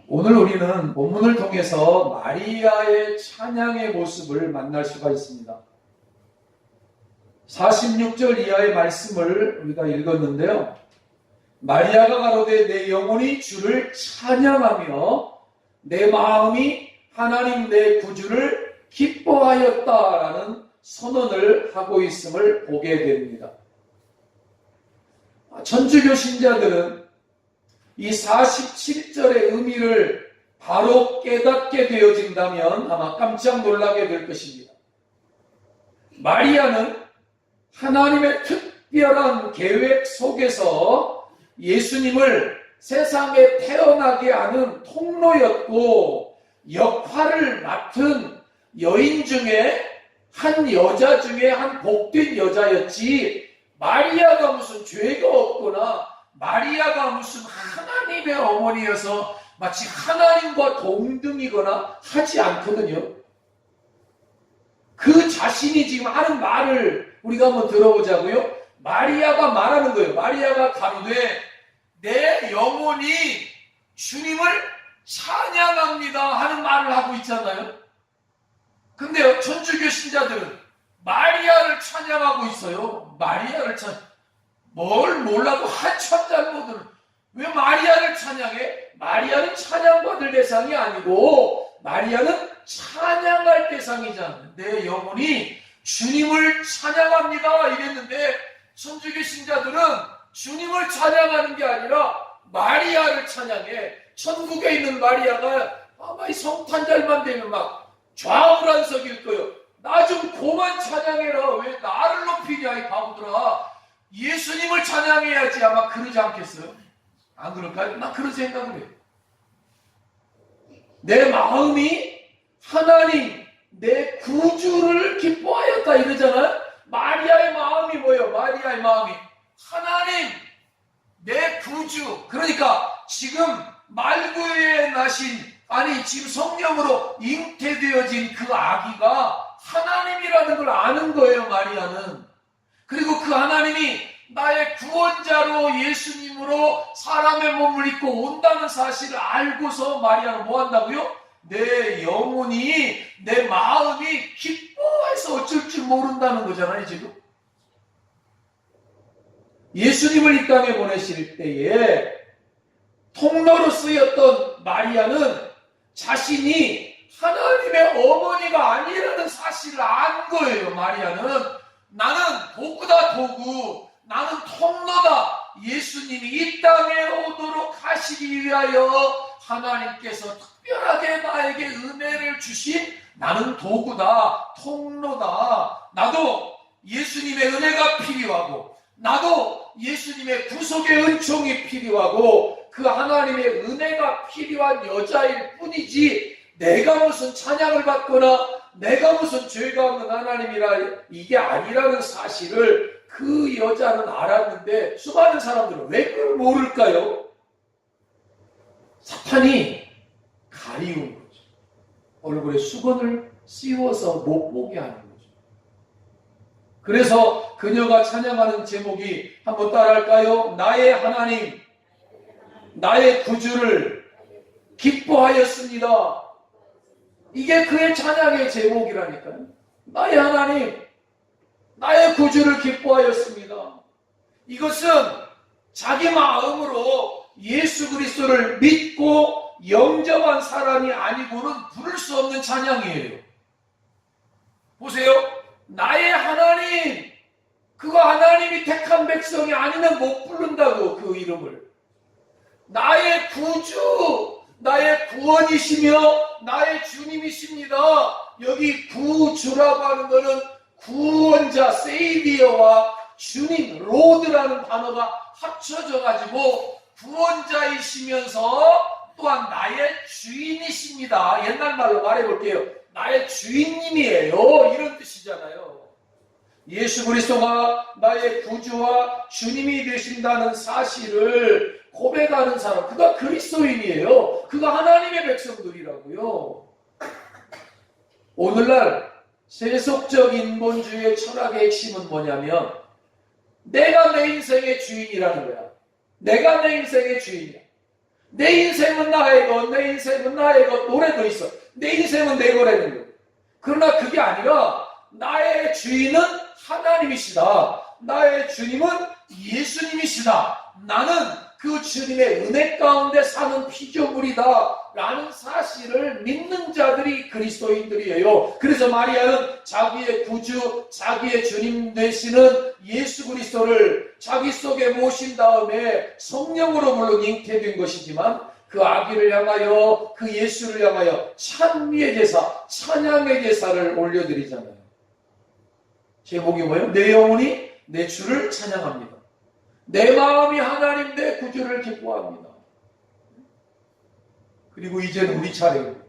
오늘 우리는 본문을 통해서 마리아의 찬양의 모습을 만날 수가 있습니다. 46절 이하의 말씀을 우리가 읽었는데요. 마리아가 가로되 내 영혼이 주를 찬양하며 내 마음이 하나님 내 구주를 기뻐하였다라는 선언을 하고 있음을 보게 됩니다. 천주교 신자들은 이 47절의 의미를 바로 깨닫게 되어진다면 아마 깜짝 놀라게 될 것입니다. 마리아는 하나님의 특별한 계획 속에서 예수님을 세상에 태어나게 하는 통로였고 역할을 맡은 여인 중에 한 여자 중에 한 복된 여자였지 마리아가 무슨 죄가 없거나 마리아가 무슨 하나님의 어머니여서 마치 하나님과 동등이거나 하지 않거든요. 그 자신이 지금 하는 말을 우리가 한번 들어보자고요. 마리아가 말하는 거예요. 마리아가 가로되 내 영혼이 주님을 찬양합니다 하는 말을 하고 있잖아요. 근데요, 천주교 신자들은 마리아를 찬양하고 있어요. 마리아를 뭘 몰라도 한참 잘못은 왜 마리아를 찬양해? 마리아는 찬양받을 대상이 아니고 마리아는 찬양할 대상이잖아요. 내 영혼이 주님을 찬양합니다 이랬는데 천주교 신자들은 주님을 찬양하는 게 아니라 마리아를 찬양해. 천국에 있는 마리아가 아마 이 성탄절만 되면 막 좌우란석일 거예요. 나 좀 그만 찬양해라. 왜 나를 높이냐 이 바보들아. 예수님을 찬양해야지. 아마 그러지 않겠어요? 안 그럴까요? 나 그런 생각을 해요. 내 마음이 하나님 내 구주를 기뻐하였다 이러잖아요. 마리아의 마음이 뭐예요? 마리아의 마음이 하나님 내 구주. 그러니까 지금 말구에 나신 지금 성령으로 잉태되어진 그 아기가 하나님이라는 걸 아는 거예요. 마리아는. 그리고 그 하나님이 나의 구원자로 예수님으로 사람의 몸을 입고 온다는 사실을 알고서 마리아는 뭐 한다고요? 내 영혼이 내 마음이 기뻐해서 어쩔 줄 모른다는 거잖아요. 지금 예수님을 이 땅에 보내실 때에 통로로 쓰였던 마리아는 자신이 하나님의 어머니가 아니라는 사실을 안 거예요. 마리아는 나는 도구다 도구. 나는 통로다. 예수님이 이 땅에 오도록 하시기 위하여 하나님께서 특별하게 나에게 은혜를 주신 나는 도구다. 통로다. 나도 예수님의 은혜가 필요하고 나도 예수님의 구속의 은총이 필요하고 그 하나님의 은혜가 필요한 여자일 뿐이지 내가 무슨 찬양을 받거나 내가 무슨 죄가 없는 하나님이라 이게 아니라는 사실을 그 여자는 알았는데 수많은 사람들은 왜 그걸 모를까요? 사탄이 가리운 거죠. 얼굴에 수건을 씌워서 못 보게 하는 거죠. 그래서 그녀가 찬양하는 제목이 한번 따라할까요? 나의 하나님, 나의 구주를 기뻐하였습니다. 이게 그의 찬양의 제목이라니까요. 나의 하나님, 나의 구주를 기뻐하였습니다. 이것은 자기 마음으로 예수 그리스도를 믿고 영접한 사람이 아니고는 부를 수 없는 찬양이에요. 보세요. 나의 하나님, 그거 하나님이 택한 백성이 아니면 못 부른다고 그 이름을. 나의 구주, 나의 구원이시며 나의 주님이십니다. 여기 구주라고 하는 것은 구원자, 세이비어와 주님, 로드라는 단어가 합쳐져 가지고 구원자이시면서 또한 나의 주인이십니다. 옛날 말로 말해볼게요. 나의 주인님이에요. 이런 뜻이잖아요. 예수 그리스도가 나의 구주와 주님이 되신다는 사실을 고백하는 사람, 그가 그리스도인이에요. 그가 하나님의 백성들이라고요. 오늘날 세속적 인본주의의 철학의 핵심은 뭐냐면 내가 내 인생의 주인이라는 거야. 내가 내 인생의 주인이야. 내 인생은 나의 것, 내 인생은 나의 것 노래도 있어. 내 인생은 내 거라는 거. 그러나 그게 아니라 나의 주인은 하나님이시다. 나의 주님은 예수님이시다. 나는 그 주님의 은혜 가운데 사는 피조물이다 라는 사실을 믿는 자들이 그리스도인들이에요. 그래서 마리아는 자기의 구주, 자기의 주님 되시는 예수 그리스도를 자기 속에 모신 다음에 성령으로 물론 잉태된 것이지만 그 아기를 향하여, 그 예수를 향하여 찬미의 제사, 찬양의 제사를 올려드리잖아요. 제목이 뭐예요? 내 영혼이 내 주를 찬양합니다. 내 마음이 하나님 내 구주를 기뻐합니다. 그리고 이제는 우리 차례입니다.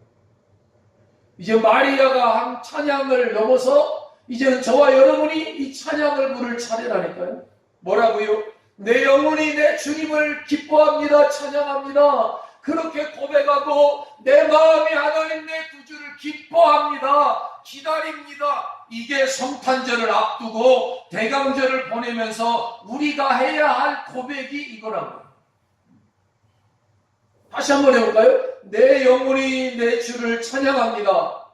이제 마리아가 한 찬양을 넘어서 이제는 저와 여러분이 이 찬양을 부를 차례라니까요. 뭐라고요? 내 영혼이 내 주님을 기뻐합니다. 찬양합니다. 그렇게 고백하고 내 마음이 하나님 내 구주를 기뻐합니다. 기다립니다. 이게 성탄절을 앞두고 대강절을 보내면서 우리가 해야 할 고백이 이거라고요. 다시 한번 해볼까요? 내 영혼이 내 주를 찬양합니다.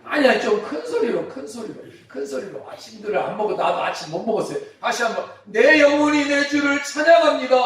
아니야, 좀 큰 소리로, 큰 소리로, 큰 소리로. 아침들을 안 먹어. 나도 아침 못 먹었어요. 다시 한번. 내 영혼이 내 주를 찬양합니다.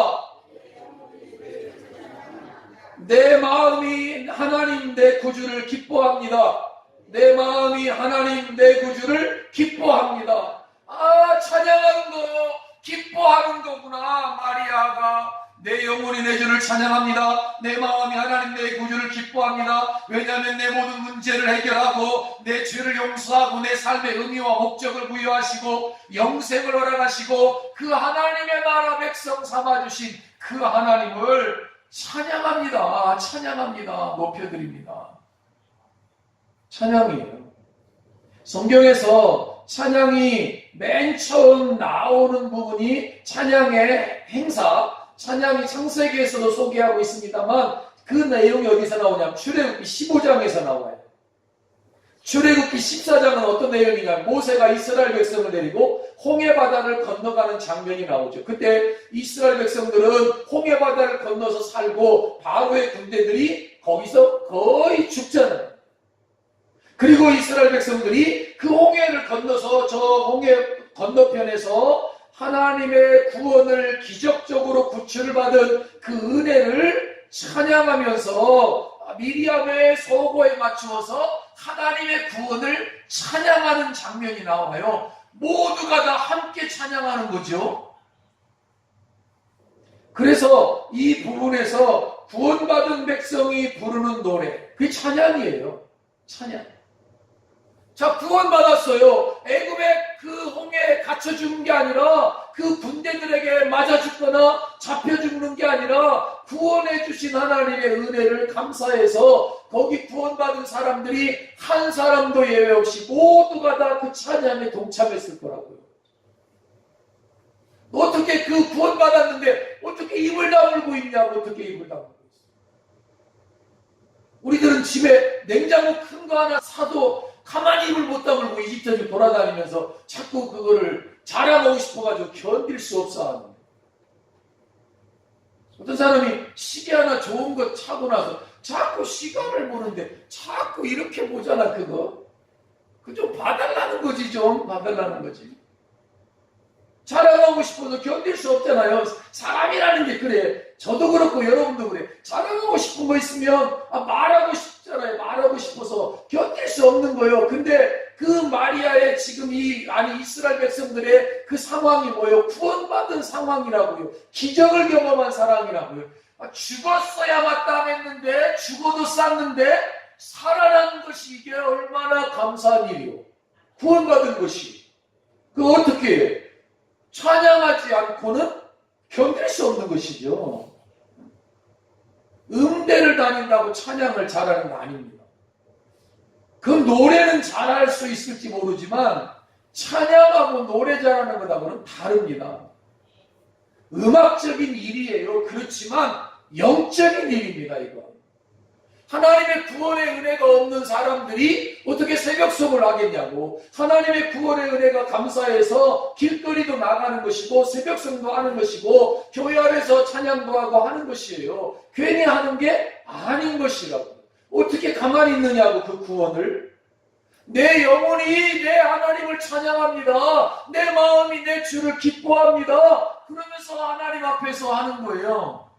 내 마음이 하나님 내 구주를 기뻐합니다. 내 마음이 하나님 내 구주를 기뻐합니다. 아, 찬양하는 거, 기뻐하는 거구나. 마리아가 내 영혼이 내 주를 찬양합니다. 내 마음이 하나님 내 구주를 기뻐합니다. 왜냐하면 내 모든 문제를 해결하고 내 죄를 용서하고 내 삶의 의미와 목적을 부여하시고 영생을 허락하시고 그 하나님의 나라 백성 삼아주신 그 하나님을 찬양합니다. 찬양합니다. 높여드립니다. 찬양이에요. 성경에서 찬양이 맨 처음 나오는 부분이 찬양의 행사, 찬양이 창세기에서도 소개하고 있습니다만 그 내용이 어디서 나오냐면 출애굽기 15장에서 나와요. 출애굽기 14장은 어떤 내용이냐면 모세가 이스라엘 백성을 데리고 홍해바다를 건너가는 장면이 나오죠. 그때 이스라엘 백성들은 홍해바다를 건너서 살고 바로의 군대들이 거기서 거의 죽잖아요. 그리고 이스라엘 백성들이 그 홍해를 건너서 저 홍해 건너편에서 하나님의 구원을 기적적으로 구출을 받은 그 은혜를 찬양하면서 미리암의 소고에 맞추어서 하나님의 구원을 찬양하는 장면이 나와요. 모두가 다 함께 찬양하는 거죠. 그래서 이 부분에서 구원받은 백성이 부르는 노래, 그게 찬양이에요. 찬양. 자, 구원받았어요. 애굽의 그 홍해에 갇혀 죽는 게 아니라 그 군대들에게 맞아 죽거나 잡혀 죽는 게 아니라 구원해 주신 하나님의 은혜를 감사해서 거기 구원받은 사람들이 한 사람도 예외 없이 모두가 다 그 찬양에 동참했을 거라고요. 어떻게 그 구원받았는데 어떻게 입을 다물고 있냐고. 어떻게 입을 다물고 있어. 우리들은 집에 냉장고 큰 거 하나 사도 가만히 입을 못 다물고 이집트를 돌아다니면서 자꾸 그거를 자랑하고 싶어가지고 견딜 수 없어 하는. 어떤 사람이 시계 하나 좋은 거 차고 나서 자꾸 시간을 보는데 자꾸 이렇게 보잖아. 그거 좀 봐달라는 거지. 좀 봐달라는 거지. 자랑하고 싶어도 견딜 수 없잖아요. 사람이라는 게 그래. 저도 그렇고 여러분도 그래. 자랑하고 싶은 거 있으면 말하고 싶잖아요. 말하고 싶어서 견딜 수 없는 거예요. 근데 그 마리아의 지금 이스라엘 백성들의 그 상황이 뭐예요? 구원받은 상황이라고요. 기적을 경험한 사랑이라고요. 죽었어야 마땅했는데 죽어도 쌌는데 살아난 것이 이게 얼마나 감사한 일이요. 구원받은 것이. 그 어떻게 해요? 찬양하지 않고는 견딜 수 없는 것이죠. 음대를 다닌다고 찬양을 잘하는 거 아닙니다. 그 노래는 잘할 수 있을지 모르지만 찬양하고 노래 잘하는 것하고는 다릅니다. 음악적인 일이에요. 그렇지만 영적인 일입니다. 이거. 하나님의 구원의 은혜가 없는 사람들이 어떻게 새벽송을 하겠냐고. 하나님의 구원의 은혜가 감사해서 길거리도 나가는 것이고 새벽송도 하는 것이고 교회 안에서 찬양도 하고 하는 것이에요. 괜히 하는 게 아닌 것이라고. 어떻게 가만히 있느냐고. 그 구원을. 내 영혼이 내 하나님을 찬양합니다. 내 마음이 내 주를 기뻐합니다. 그러면서 하나님 앞에서 하는 거예요.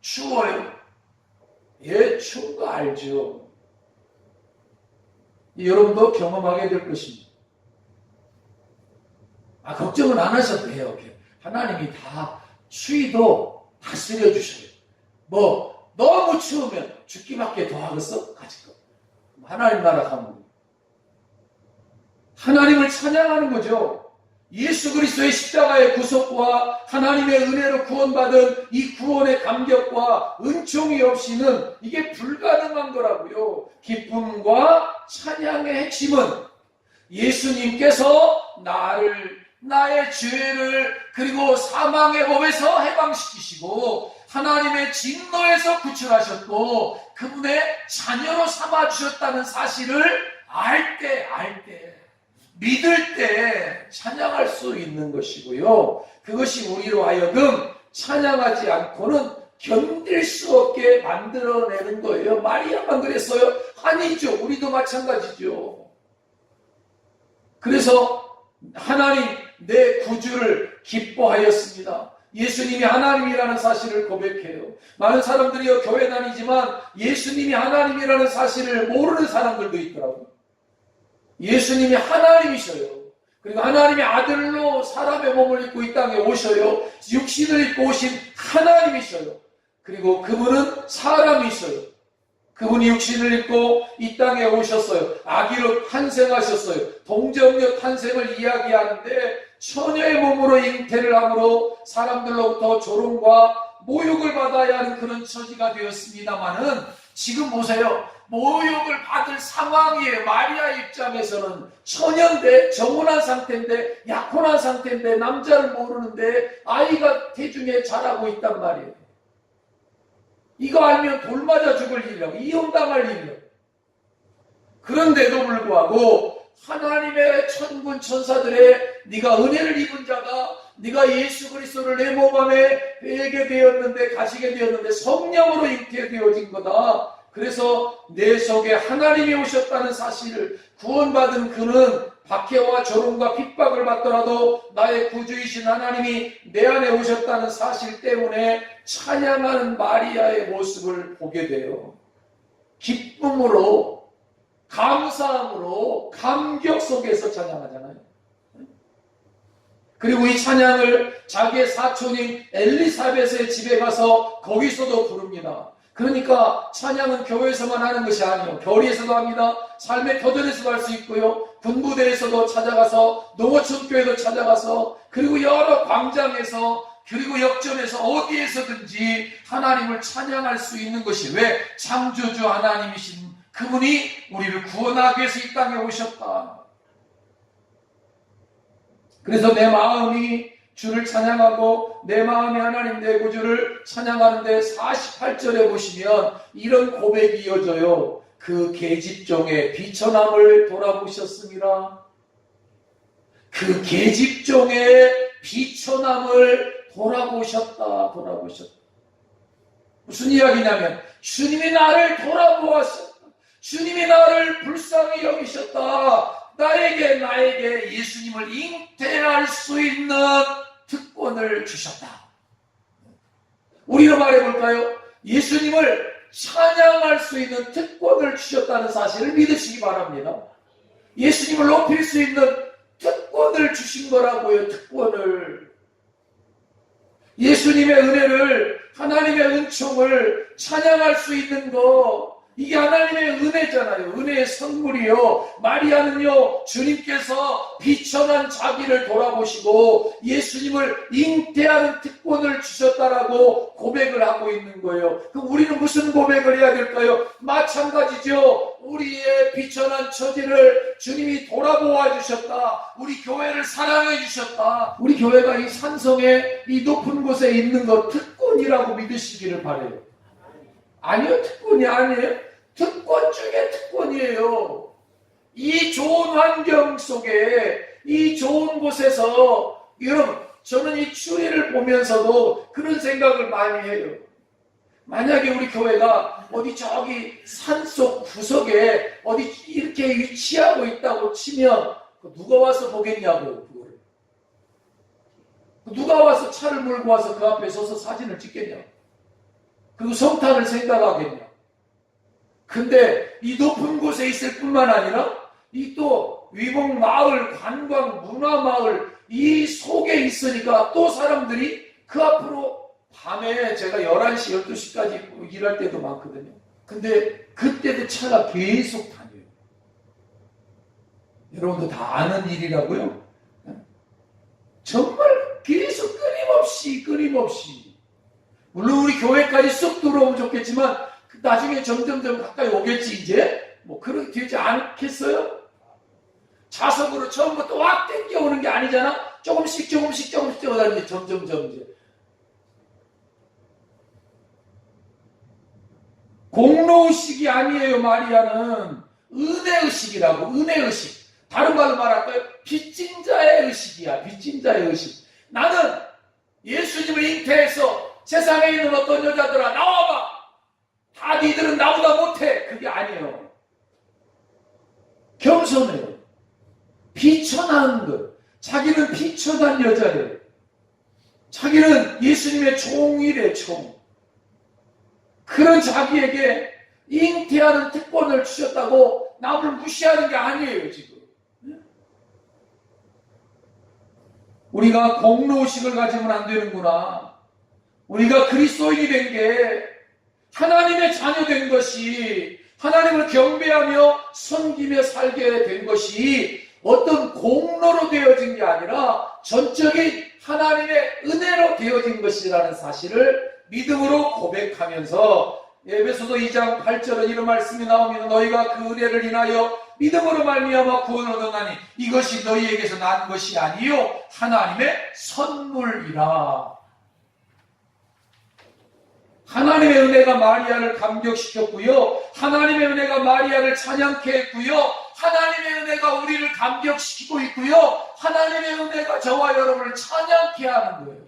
추워요? 예, 추운 거 알죠. 여러분도 경험하게 될 것입니다. 걱정은 안 하셔도 돼요. 하나님이 다 추위도 다스려 주셔요. 너무 추우면 죽기밖에 더 하겠어? 가질 거. 하나님 나라 가면 하나님을 찬양하는 거죠. 예수 그리스도의 십자가의 구속과 하나님의 은혜로 구원받은 이 구원의 감격과 은총이 없이는 이게 불가능한 거라고요. 기쁨과 찬양의 핵심은 예수님께서 나의 죄를 그리고 사망의 법에서 해방시키시고 하나님의 진노에서 구출하셨고 그분의 자녀로 삼아주셨다는 사실을 알 때 믿을 때 찬양할 수 있는 것이고요. 그것이 우리로 하여금 찬양하지 않고는 견딜 수 없게 만들어내는 거예요. 마리아만 그랬어요? 아니죠. 우리도 마찬가지죠. 그래서 하나님 내 구주를 기뻐하였습니다. 예수님이 하나님이라는 사실을 고백해요. 많은 사람들이 교회 다니지만 예수님이 하나님이라는 사실을 모르는 사람들도 있더라고요. 예수님이 하나님이셔요. 그리고 하나님의 아들로 사람의 몸을 입고 이 땅에 오셔요. 육신을 입고 오신 하나님이셔요. 그리고 그분은 사람이셔요. 그분이 육신을 입고 이 땅에 오셨어요. 아기로 탄생하셨어요. 동정녀 탄생을 이야기하는데 처녀의 몸으로 잉태를 함으로 사람들로부터 조롱과 모욕을 받아야 하는 그런 처지가 되었습니다마는 지금 보세요. 모욕을 받을 상황이에요. 마리아 입장에서는 처녀인데 정혼한 상태인데 약혼한 상태인데 남자를 모르는데 아이가 태중에 자라고 있단 말이에요. 이거 알면 돌 맞아 죽을 일이라고, 이혼당할 일이라고. 그런데도 불구하고 하나님의 천군 천사들의 네가 은혜를 입은 자다, 네가 예수 그리스도를 내 몸 안에 배게 되었는데 가시게 되었는데 성령으로 잉태되어진 거다. 그래서 내 속에 하나님이 오셨다는 사실을, 구원받은 그는 박해와 조롱과 핍박을 받더라도 나의 구주이신 하나님이 내 안에 오셨다는 사실 때문에 찬양하는 마리아의 모습을 보게 돼요. 기쁨으로, 감사함으로, 감격 속에서 찬양하잖아요. 그리고 이 찬양을 자기의 사촌인 엘리사벳의 집에 가서 거기서도 부릅니다. 그러니까 찬양은 교회에서만 하는 것이 아니에요. 교리에서도 합니다. 삶의 터전에서도 할 수 있고요. 군부대에서도 찾아가서, 농어촌교회도 찾아가서, 그리고 여러 광장에서, 그리고 역전에서 어디에서든지 하나님을 찬양할 수 있는 것이, 왜? 창조주 하나님이신 그분이 우리를 구원하기 위해서 이 땅에 오셨다. 그래서 내 마음이 주를 찬양하고 내 마음이 하나님 내 구주를 찬양하는데 48절에 보시면 이런 고백이 이어져요. 그 계집종의 비천함을 돌아보셨습니다. 그 계집종의 비천함을 돌아보셨다. 무슨 이야기냐면 주님이 나를 돌아보았었다. 주님이 나를 불쌍히 여기셨다. 나에게 예수님을 잉태할 수 있는 특권을 주셨다. 우리로 말해볼까요? 예수님을 찬양할 수 있는 특권을 주셨다는 사실을 믿으시기 바랍니다. 예수님을 높일 수 있는 특권을 주신 거라고요. 특권을. 예수님의 은혜를, 하나님의 은총을 찬양할 수 있는 거, 이게 하나님의 은혜잖아요. 은혜의 선물이요. 마리아는요, 주님께서 비천한 자기를 돌아보시고 예수님을 잉태하는 특권을 주셨다라고 고백을 하고 있는 거예요. 그럼 우리는 무슨 고백을 해야 될까요? 마찬가지죠. 우리의 비천한 처지를 주님이 돌아보아 주셨다. 우리 교회를 사랑해 주셨다. 우리 교회가 이 산성의 이 높은 곳에 있는 것 특권이라고 믿으시기를 바라요. 아니요, 특권이 아니에요. 특권 중에 특권이에요. 이 좋은 환경 속에, 이 좋은 곳에서, 여러분, 저는 이 추위를 보면서도 그런 생각을 많이 해요. 만약에 우리 교회가 어디 저기 산속 구석에 어디 이렇게 위치하고 있다고 치면 누가 와서 보겠냐고, 그거를. 누가 와서 차를 몰고 와서 그 앞에 서서 사진을 찍겠냐. 그리고 성탄을 생각하겠냐. 근데 이 높은 곳에 있을 뿐만 아니라 이 또 위목 마을, 관광, 문화 마을 이 속에 있으니까 또 사람들이 그 앞으로 밤에 제가 11시, 12시까지 일할 때도 많거든요. 근데 그때도 차가 계속 다녀요. 여러분도 다 아는 일이라고요? 정말 계속 끊임없이. 물론 우리 교회까지 쏙 들어오면 좋겠지만 나중에 점점점 가까이 오겠지 이제? 뭐 그렇게 되지 않겠어요? 자석으로 처음부터 확 땡겨오는 게 아니잖아? 조금씩 뛰어다 이제 점점점 이제. 공로의식이 아니에요, 마리아는. 은혜의식이라고, 은혜의식. 다른 말로 말할까요? 빚진 자의 의식이야, 빚진 자의 의식. 나는 예수님을 잉태해서 세상에 있는 어떤 여자들아, 나와봐! 다 니들은 나보다 못해! 그게 아니에요. 겸손해요. 비천한 것. 자기는 비천한 여자래요. 자기는 예수님의 종이래, 종. 그런 자기에게 잉태하는 특권을 주셨다고 남을 무시하는 게 아니에요, 지금. 우리가 공로의식을 가지면 안 되는구나. 우리가 그리스도인이 된 게 하나님의 자녀 된 것이 하나님을 경배하며 섬기며 살게 된 것이 어떤 공로로 되어진 게 아니라 전적인 하나님의 은혜로 되어진 것이라는 사실을 믿음으로 고백하면서 에베소서 2장 8절에 이런 말씀이 나오면 너희가 그 은혜를 인하여 믿음으로 말미암아 구원을 얻었나니 이것이 너희에게서 난 것이 아니요 하나님의 선물이라. 하나님의 은혜가 마리아를 감격시켰고요. 하나님의 은혜가 마리아를 찬양케 했고요. 하나님의 은혜가 우리를 감격시키고 있고요. 하나님의 은혜가 저와 여러분을 찬양케 하는 거예요.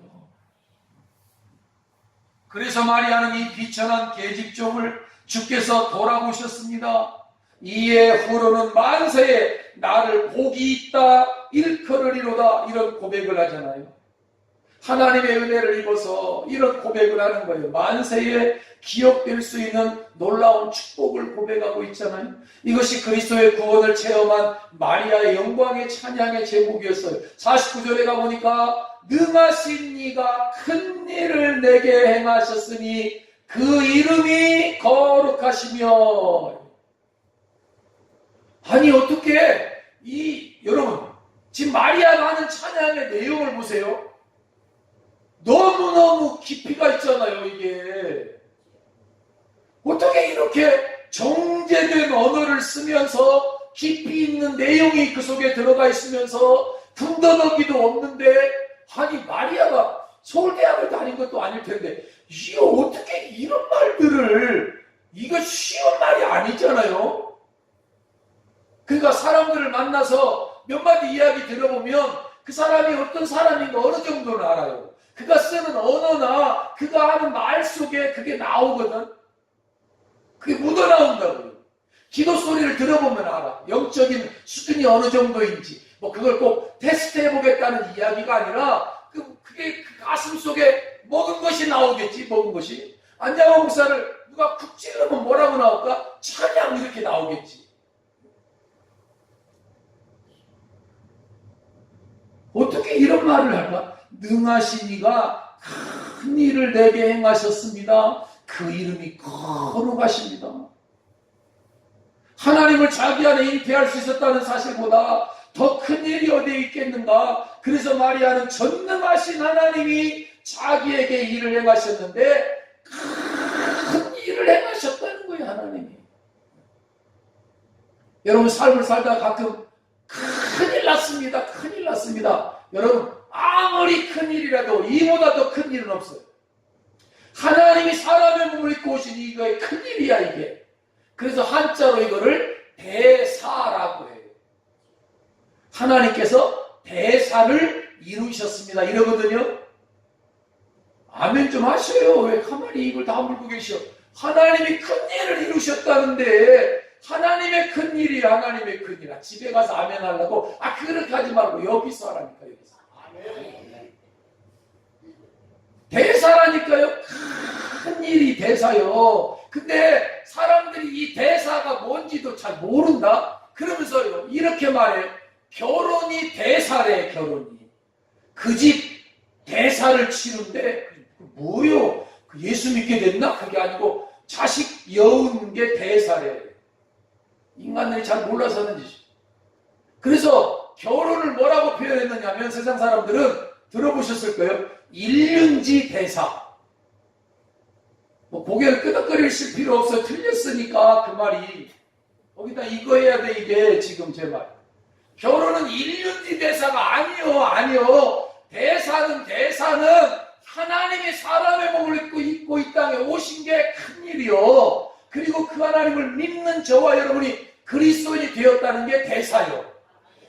그래서 마리아는 이 비천한 계집종을 주께서 돌아보셨습니다. 이에 후로는 만세에 나를 복이 있다 일컬으리로다 이런 고백을 하잖아요. 하나님의 은혜를 입어서 이런 고백을 하는 거예요. 만세에 기억될 수 있는 놀라운 축복을 고백하고 있잖아요. 이것이 그리스도의 구원을 체험한 마리아의 영광의 찬양의 제목이었어요. 49절에 가보니까 능하신 이가 큰 일을 내게 행하셨으니 그 이름이 거룩하시며. 아니 어떻게 여러분 지금 마리아가 하는 찬양의 내용을 보세요. 너무너무 깊이가 있잖아요. 이게 어떻게 이렇게 정제된 언어를 쓰면서 깊이 있는 내용이 그 속에 들어가 있으면서 군더더기도 없는데, 아니 마리아가 서울대학을 다닌 것도 아닐 텐데 이게 어떻게 이런 말들을, 이거 쉬운 말이 아니잖아요. 그러니까 사람들을 만나서 몇 마디 이야기 들어보면 그 사람이 어떤 사람인가 어느 정도는 알아요. 그가 쓰는 언어나 그가 하는 말 속에 그게 나오거든. 그게 묻어나온다고요. 기도 소리를 들어보면 알아. 영적인 수준이 어느 정도인지. 뭐 그걸 꼭 테스트해보겠다는 이야기가 아니라 그게 그 가슴 속에 먹은 것이 나오겠지. 먹은 것이. 안장호 목사를 누가 쿡 찔러면 뭐라고 나올까? 찬양 이렇게 나오겠지. 어떻게 이런 말을 할까? 능하신 이가 큰 일을 내게 행하셨습니다. 그 이름이 거룩하십니다. 하나님을 자기 안에 잉태할 수 있었다는 사실보다 더 큰 일이 어디에 있겠는가? 그래서 마리아는 전능하신 하나님이 자기에게 일을 행하셨는데 큰 일을 행하셨다는 거예요. 하나님이. 여러분 삶을 살다 가끔 큰일 났습니다. 큰일 났습니다. 여러분 아무리 큰일이라도 이보다 더 큰 일은 없어요. 하나님이 사람의 몸을 입고 오신 이거의 큰일이야 이게. 그래서 한자로 이거를 대사라고 해요. 하나님께서 대사를 이루셨습니다 이러거든요. 아멘 좀 하셔요. 왜 가만히 입을 다물고 계셔. 하나님이 큰일을 이루셨다는데 하나님의 큰일이 하나님의 큰일이야. 집에 가서 아멘 하려고 그렇게 하지 말고 여기서 하라니까. 여기서 대사라니까요. 큰일이 대사요. 근데 사람들이 이 대사가 뭔지도 잘 모른다. 그러면서요 이렇게 말해요. 결혼이 대사래. 결혼이 그 집 대사를 치는데 뭐요? 예수 믿게 됐나? 그게 아니고 자식 여우는 게 대사래. 인간들이 잘 몰라서 하는 짓이. 그래서 결혼을 뭐라고 표현했느냐 하면 세상 사람들은 들어보셨을 거예요. 일륜지 대사. 뭐 고개를 끄덕거리실 필요 없어요. 틀렸으니까 그 말이. 거기다 이거 해야 돼 이게 지금 제 말. 결혼은 일륜지 대사가 아니요. 대사는 하나님이 사람의 몸을 입고 이 땅에 오신 게 큰일이요. 그리고 그 하나님을 믿는 저와 여러분이 그리스도인이 되었다는 게 대사요.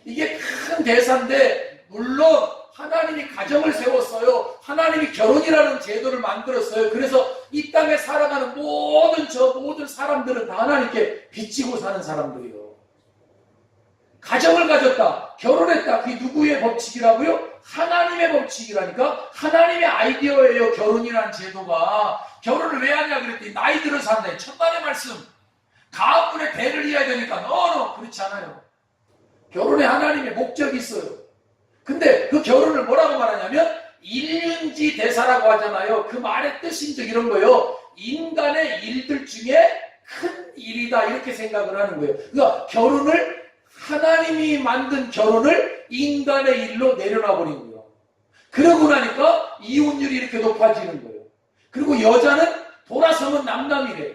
이게 큰 대사인데 물론 하나님이 가정을 세웠어요. 하나님이 결혼이라는 제도를 만들었어요. 그래서 이 땅에 살아가는 모든 사람들은 다 하나님께 비치고 사는 사람들이요. 가정을 가졌다. 결혼했다. 그게 누구의 법칙이라고요? 하나님의 법칙이라니까. 하나님의 아이디어예요. 결혼이라는 제도가. 결혼을 왜 하냐 그랬더니 나이 들어서 한다. 첫날의 말씀. 가문의 대를 이어야 되니까. 그렇지 않아요. 결혼에 하나님의 목적이 있어요. 근데 그 결혼을 뭐라고 말하냐면 일륜지 대사라고 하잖아요. 그 말의 뜻인 즉 이런 거예요. 인간의 일들 중에 큰 일이다 이렇게 생각을 하는 거예요. 그러니까 결혼을 하나님이 만든 결혼을 인간의 일로 내려놔 버린 거예요. 그러고 나니까 이혼율이 이렇게 높아지는 거예요. 그리고 여자는 돌아서면 남남이래.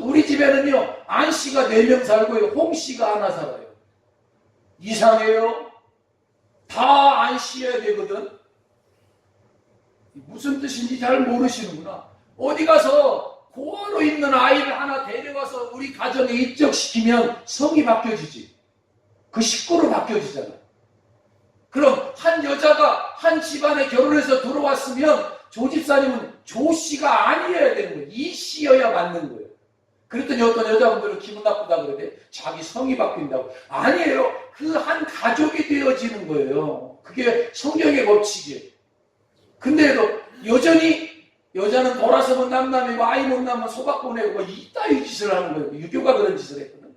우리 집에는요 안씨가 4명 살고요 홍씨가 하나 살아요. 이상해요. 다 안씨여야 되거든. 무슨 뜻인지 잘 모르시는구나. 어디 가서 고아로 있는 아이를 하나 데려가서 우리 가정에 입적시키면 성이 바뀌어지지. 그 식구로 바뀌어지잖아. 그럼 한 여자가 한 집안에 결혼해서 들어왔으면 조 집사님은 조 씨가 아니어야 되는 거예요. 이 씨여야 맞는 거예요. 그랬더니 어떤 여자분들은 기분 나쁘다 그러대. 자기 성이 바뀐다고. 아니에요. 그 한 가족이 되어지는 거예요. 그게 성경의 법칙이에요. 근데도 여전히 여자는 돌아서면 남남이고 아이 못 낳으면 소박 보내고 뭐 이따위 짓을 하는 거예요. 유교가 그런 짓을 했거든.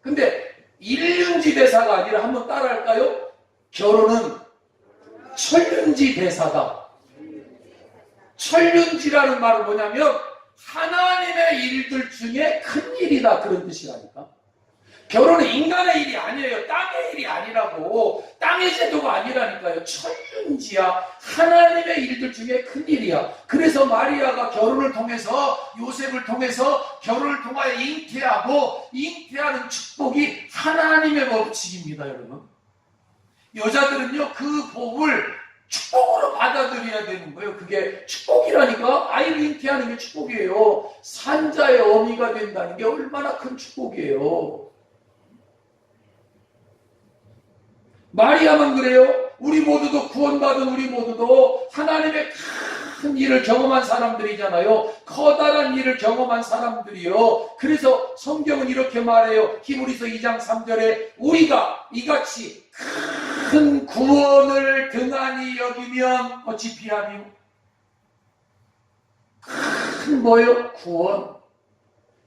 근데 일륜지 대사가 아니라 한번 따라할까요? 결혼은 천륜지 대사다. 천륜지라는 말은 뭐냐면 하나님의 일들 중에 큰 일이다 그런 뜻이라니까. 결혼은 인간의 일이 아니에요. 땅의 일이 아니라고. 땅의 제도가 아니라니까요. 천륜지야. 하나님의 일들 중에 큰 일이야. 그래서 마리아가 결혼을 통해서 요셉을 통해서 결혼을 통하여 잉태하고 잉태하는 축복이 하나님의 법칙입니다. 여러분. 여자들은요 그 복을 축복으로 받아들여야 되는 거예요. 그게 축복이라니까. 아이를 잉태하는 게 축복이에요. 산자의 어미가 된다는 게 얼마나 큰 축복이에요. 마리아만 그래요? 우리 모두도 구원받은 우리 모두도 하나님의 큰 일을 경험한 사람들이잖아요. 커다란 일을 경험한 사람들이요. 그래서 성경은 이렇게 말해요. 히브리서 2장 3절에 우리가 이같이 큰 구원을 등한히 여기면 지피하며 큰 뭐요? 구원.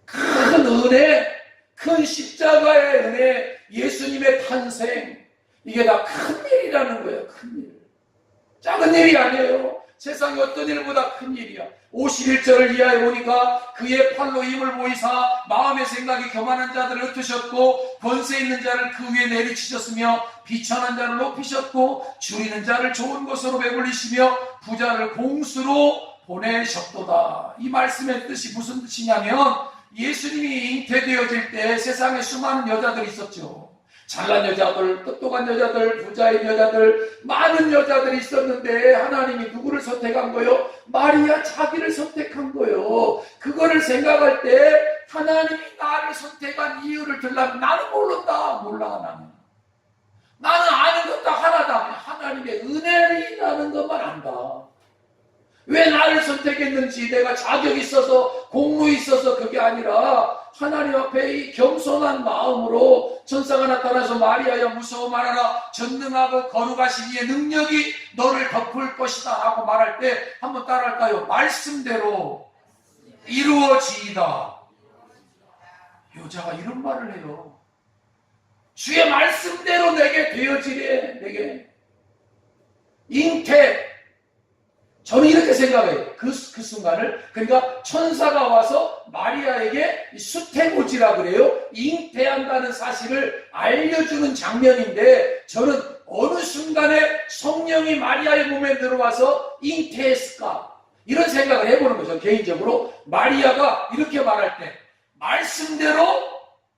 큰 은혜, 큰 십자가의 은혜, 예수님의 탄생. 이게 다 큰일이라는 거예요. 큰일. 작은 일이 아니에요. 세상에 어떤 일보다 큰일이야. 51절을 이하에 보니까 그의 팔로 힘을 보이사 마음의 생각이 교만한 자들을 흩으셨고 권세 있는 자를 그 위에 내리치셨으며 비천한 자를 높이셨고 줄이는 자를 좋은 것으로 배불리시며 부자를 공수로 보내셨도다. 이 말씀의 뜻이 무슨 뜻이냐면 예수님이 잉태되어질 때 세상에 수많은 여자들이 있었죠. 잘난 여자들, 똑똑한 여자들, 부자인 여자들, 많은 여자들이 있었는데 하나님이 누구를 선택한 거요? 마리아 자기를 선택한 거요. 그거를 생각할 때 하나님이 나를 선택한 이유를 들려면 나는 모른다. 몰라 나는. 나는 아는 것 딱 하나다. 하나님의 은혜를 인하는 것만 안다. 왜 나를 선택했는지, 내가 자격이 있어서 공로 있어서 그게 아니라 하나님 앞에 이 겸손한 마음으로 천사가 나타나서 마리아야 무서워 말아라, 전능하고 거룩하신 이의 능력이 너를 덮을 것이다 라고 말할 때 한번 따라할까요? 말씀대로 이루어지이다. 여자가 이런 말을 해요. 주의 말씀대로 내게 되어지래. 내게 잉태. 저는 이렇게 생각해요. 그 순간을. 그러니까 천사가 와서 마리아에게 수태고지라 그래요. 잉태한다는 사실을 알려주는 장면인데, 저는 어느 순간에 성령이 마리아의 몸에 들어와서 잉태했을까? 이런 생각을 해보는 거죠. 개인적으로 마리아가 이렇게 말할 때 말씀대로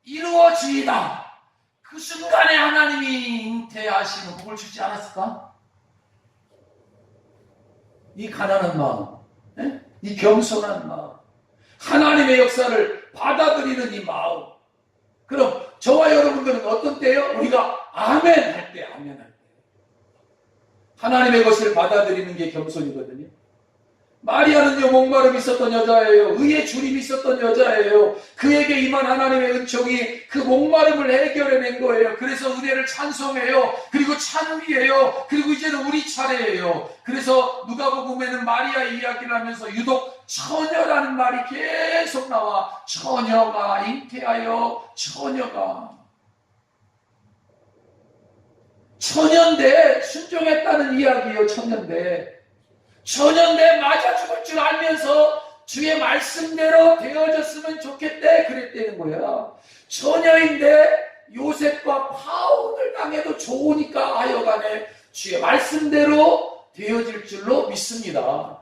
이루어지이다. 그 순간에 하나님이 잉태하시는 복을 주지 않았을까? 이 가난한 마음, 이 겸손한 마음, 하나님의 역사를 받아들이는 이 마음. 그럼 저와 여러분들은 어떤 때요? 우리가 아멘 할 때, 아멘 할 때. 하나님의 것을 받아들이는 게 겸손이거든요. 마리아는요, 목마름이 있었던 여자예요. 의의 주림이 있었던 여자예요. 그에게 임한 하나님의 은총이 그 목마름을 해결해낸 거예요. 그래서 은혜를 찬송해요. 그리고 찬미해요. 그리고 이제는 우리 차례예요. 그래서 누가복음에는 마리아 이야기를 하면서 유독 처녀라는 말이 계속 나와. 처녀가 잉태하여 처녀가. 처녀인데 순종했다는 이야기예요. 처녀인데 맞아 죽을 줄 알면서 주의 말씀대로 되어졌으면 좋겠대 그랬다는 거야. 처녀인데 요셉과 파혼을 당해도 좋으니까 하여간에 주의 말씀대로 되어질 줄로 믿습니다.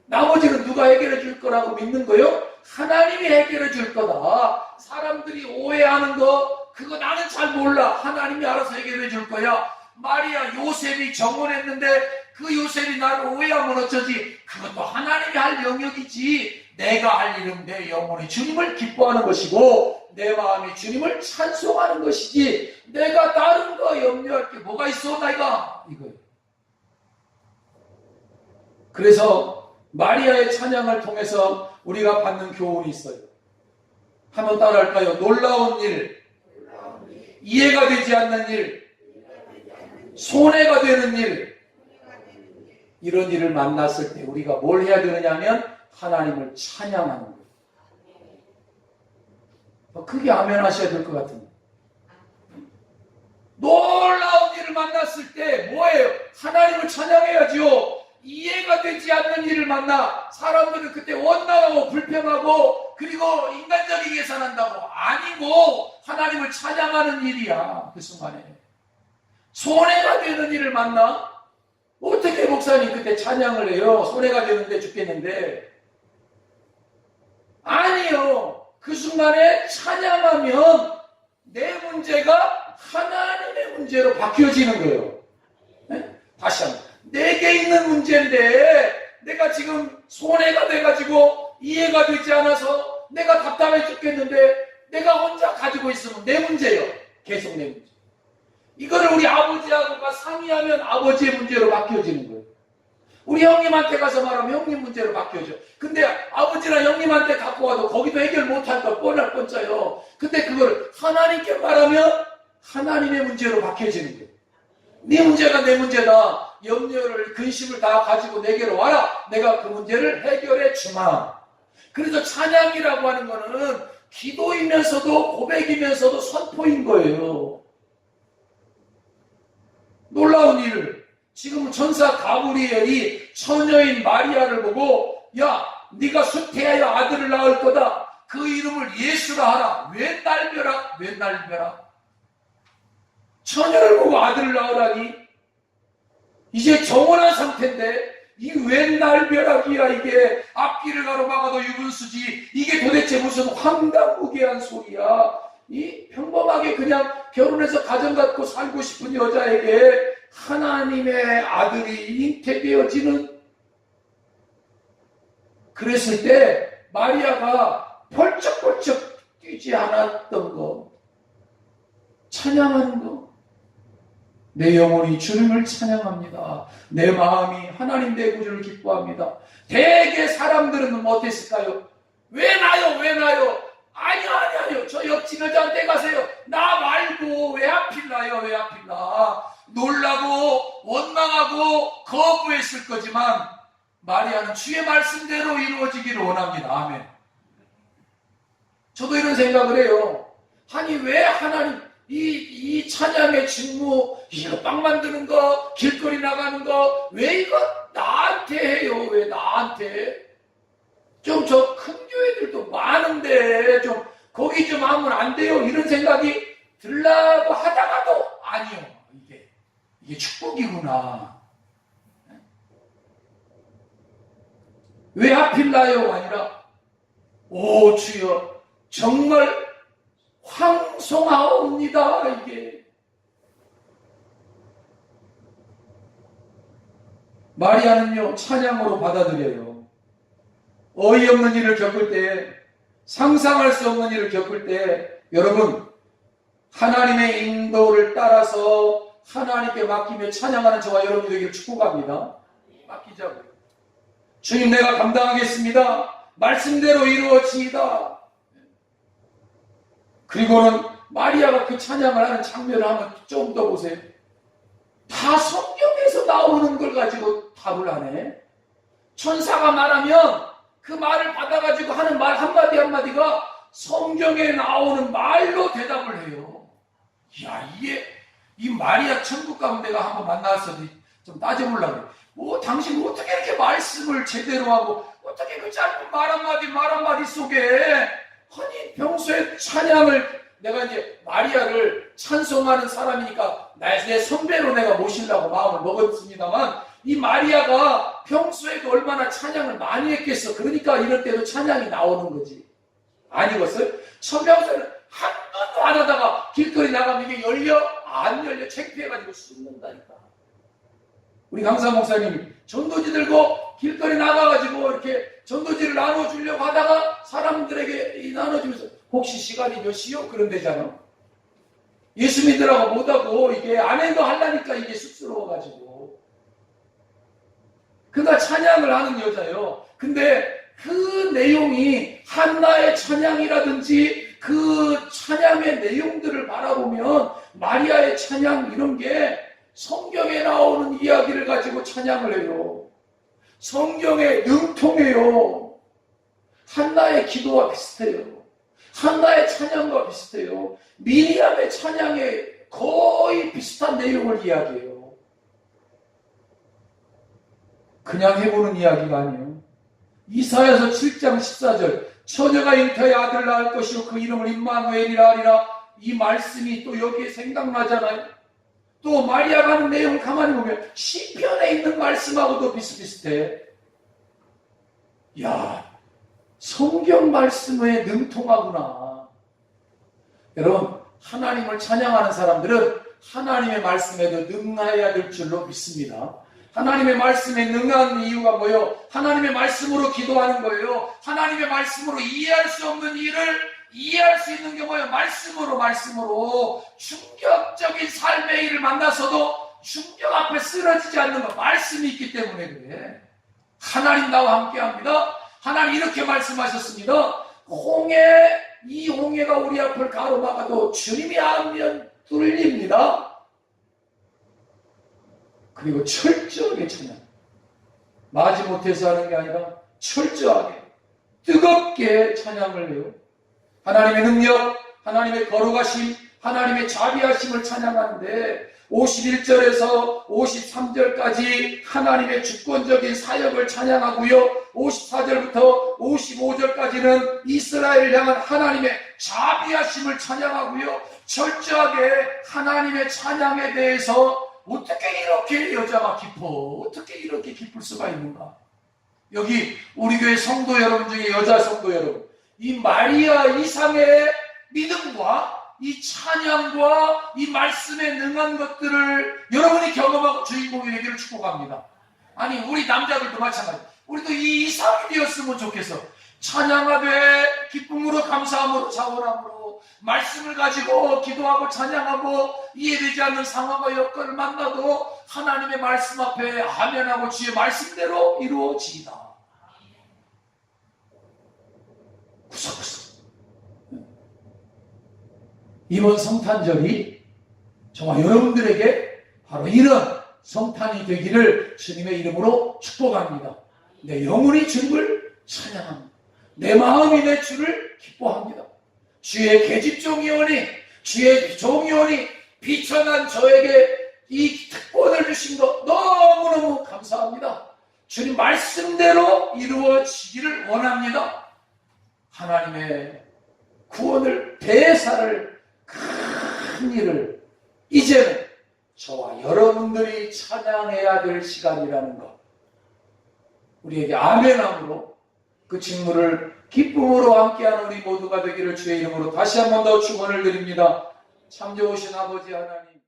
나머지는 누가 해결해 줄 거라고 믿는 거요? 하나님이 해결해 줄 거다. 사람들이 오해하는 거 그거 나는 잘 몰라. 하나님이 알아서 해결해 줄 거야. 마리아 요셉이 정혼했는데 그 요셉이 나를 오해하면 어쩌지? 그것도 하나님이 할 영역이지. 내가 할 일은 내 영혼이 주님을 기뻐하는 것이고 내 마음이 주님을 찬송하는 것이지, 내가 다른 거 염려할 게 뭐가 있어 나이가? 이거예요. 그래서 마리아의 찬양을 통해서 우리가 받는 교훈이 있어요. 한번 따라할까요? 놀라운 일, 이해가 되지 않는 일, 손해가 되는 일, 이런 일을 만났을 때 우리가 뭘 해야 되느냐 하면 하나님을 찬양하는 거예요. 크게 아멘 하셔야 될 것 같은데. 놀라운 일을 만났을 때 뭐예요? 하나님을 찬양해야죠. 이해가 되지 않는 일을 만나 사람들은 그때 원망하고 불평하고 그리고 인간적인 계산한다고 아니고 하나님을 찬양하는 일이야. 그 순간에 손해가 되는 일을 만나 어떻게 목사님 그때 찬양을 해요? 손해가 되는데 죽겠는데. 아니요. 그 순간에 찬양하면 내 문제가 하나님의 문제로 바뀌어지는 거예요. 네? 다시 한번. 내게 있는 문제인데 내가 지금 손해가 돼가지고 이해가 되지 않아서 내가 답답해 죽겠는데 내가 혼자 가지고 있으면 내 문제예요. 계속 내 문제. 이거를 우리 아버지하고가 상의하면 아버지의 문제로 바뀌어지는 거예요. 우리 형님한테 가서 말하면 형님 문제로 바뀌어져. 근데 아버지나 형님한테 갖고 와도 거기도 해결 못할 걸 뻔할 뻔짜요. 근데 그걸 하나님께 말하면 하나님의 문제로 바뀌어지는 거예요. 네 문제가 내 문제다. 염려를 근심을 다 가지고 내게로 와라. 내가 그 문제를 해결해 주마. 그래서 찬양이라고 하는 거는 기도이면서도 고백이면서도 선포인 거예요. 놀라운 일. 지금 천사 가브리엘이 처녀인 마리아를 보고 야 네가 수태하여 아들을 낳을 거다. 그 이름을 예수라 하라. 왜 날 벼라? 왜 날 벼라? 처녀를 보고 아들을 낳으라니? 이제 정혼한 상태인데 이 웬날 벼락이야. 이게 앞길을 가로막아도 유분수지. 이게 도대체 무슨 황당무계한 소리야. 이 평범하게 그냥 결혼해서 가정 갖고 살고 싶은 여자에게 하나님의 아들이 잉태되어지는, 그랬을 때 마리아가 벌쩍벌쩍 뛰지 않았던 거, 찬양하는 거. 내 영혼이 주님을 찬양합니다. 내 마음이 하나님 내 구주를 기뻐합니다. 대개 사람들은 어땠을까요? 왜 나요? 왜 나요? 아니요. 저 옆집 여자한테 가세요. 나 말고 왜 하필 나요? 왜 하필 나? 놀라고 원망하고 거부했을 거지만 마리아는 주의 말씀대로 이루어지기를 원합니다. 아멘. 저도 이런 생각을 해요. 아니 왜 하나님 이 찬양의 직무, 이거 빵 만드는 거, 길거리 나가는 거, 왜 이거 나한테 해요? 왜 나한테? 좀 저 큰 교회들도 많은데 좀 거기 좀 하면 안 돼요? 이런 생각이 들라고 하다가도 아니요. 이게 축복이구나. 왜 하필 나요? 아니라 오 주여 정말 황송하옵니다. 이게 마리아는요 찬양으로 받아들여요. 어이없는 일을 겪을 때, 상상할 수 없는 일을 겪을 때 여러분 하나님의 인도를 따라서 하나님께 맡기며 찬양하는 저와 여러분이 되기를 축복합니다. 맡기자고요. 주님 내가 감당하겠습니다. 말씀대로 이루어지이다. 그리고는 마리아가 그 찬양을 하는 장면을 한번 좀 더 보세요. 다 성경에서 나오는 걸 가지고 답을 하네. 천사가 말하면 그 말을 받아가지고 하는 말 한마디 한마디가 성경에 나오는 말로 대답을 해요. 이야, 이 마리아 천국 가면 내가 한번 만나서 좀 따져보려고. 당신 어떻게 이렇게 말씀을 제대로 하고, 어떻게 그 짧은 말 한마디 속에, 아니, 평소에 찬양을, 내가 이제 마리아를 찬송하는 사람이니까 내 선배로 내가 모시려고 마음을 먹었습니다만, 이 마리아가 평소에도 얼마나 찬양을 많이 했겠어. 그러니까 이럴 때도 찬양이 나오는 거지. 아니겠어요? 천명세는 한 번도 안 하다가 길거리 나가면 이게 열려? 안 열려. 창피해가지고 숨는다니까. 우리 강사 목사님이 전도지 들고 길거리 나가가지고 이렇게 전도지를 나눠주려고 하다가 사람들에게 나눠주면서 혹시 시간이 몇 시요? 그런 데잖아. 예수 믿으라고 못하고 이게 아내도 하려니까 이게 쑥스러워가지고. 그가 찬양을 하는 여자예요. 근데 그 내용이 한나의 찬양이라든지 그 찬양의 내용들을 바라보면 마리아의 찬양 이런 게 성경에 나오는 이야기를 가지고 찬양을 해요. 성경에 능통해요. 한나의 기도와 비슷해요. 한나의 찬양과 비슷해요. 미리암의 찬양에 거의 비슷한 내용을 이야기해요. 그냥 해보는 이야기가 아니에요. 이사야서 7장 14절 처녀가 잉태하여 아들 낳을 것이요 그 이름을 임마누엘이라 하리라. 이 말씀이 또 여기에 생각나잖아요. 또 마리아가 하는 내용을 가만히 보면 시편에 있는 말씀하고도 비슷비슷해. 야, 성경 말씀에 능통하구나. 여러분, 하나님을 찬양하는 사람들은 하나님의 말씀에도 능하여야 될 줄로 믿습니다. 하나님의 말씀에 능한 이유가 뭐예요? 하나님의 말씀으로 기도하는 거예요. 하나님의 말씀으로 이해할 수 없는 일을 이해할 수 있는 게 뭐예요? 말씀으로 충격적인 삶의 일을 만나서도 충격 앞에 쓰러지지 않는 거. 말씀이 있기 때문에 그래. 하나님 나와 함께합니다. 하나님 이렇게 말씀하셨습니다. 이 홍해가 우리 앞을 가로막아도 주님이 하면 뚫립니다. 그리고 철저하게 찬양. 마지못해서 하는 게 아니라 철저하게 뜨겁게 찬양을 해요. 하나님의 능력, 하나님의 거룩하심, 하나님의 자비하심을 찬양하는데 51절에서 53절까지 하나님의 주권적인 사역을 찬양하고요. 54절부터 55절까지는 이스라엘을 향한 하나님의 자비하심을 찬양하고요. 철저하게 하나님의 찬양에 대해서 어떻게 이렇게 여자가 깊어? 어떻게 이렇게 깊을 수가 있는가? 여기 우리 교회 성도 여러분 중에 여자 성도 여러분, 이 마리아 이상의 믿음과 이 찬양과 이 말씀에 능한 것들을 여러분이 경험하고 주인공이 되기를 축복합니다. 아니 우리 남자들도 마찬가지. 우리도 이 이상이 되었으면 좋겠어. 찬양하되 기쁨으로 감사함으로 자원함으로 말씀을 가지고 기도하고 찬양하고 이해되지 않는 상황과 여건을 만나도 하나님의 말씀 앞에 아멘하고 주의 말씀대로 이루어지이다. 구석구석. 이번 성탄절이 정말 여러분들에게 바로 이런 성탄이 되기를 주님의 이름으로 축복합니다. 내 영혼이 주님을 찬양합니다. 내 마음이 내 주를 기뻐합니다. 주의 계집종이오니 주의 종이오니 비천한 저에게 이 특권을 주신 것 너무너무 감사합니다. 주님 말씀대로 이루어지기를 원합니다. 하나님의 구원을 대사를 큰 일을 이제는 저와 여러분들이 찬양해야 될 시간이라는 것, 우리에게 아멘함으로 그 직무를 기쁨으로 함께하는 우리 모두가 되기를 주의 이름으로 다시 한 번 더 축원을 드립니다. 참 좋으신 아버지 하나님,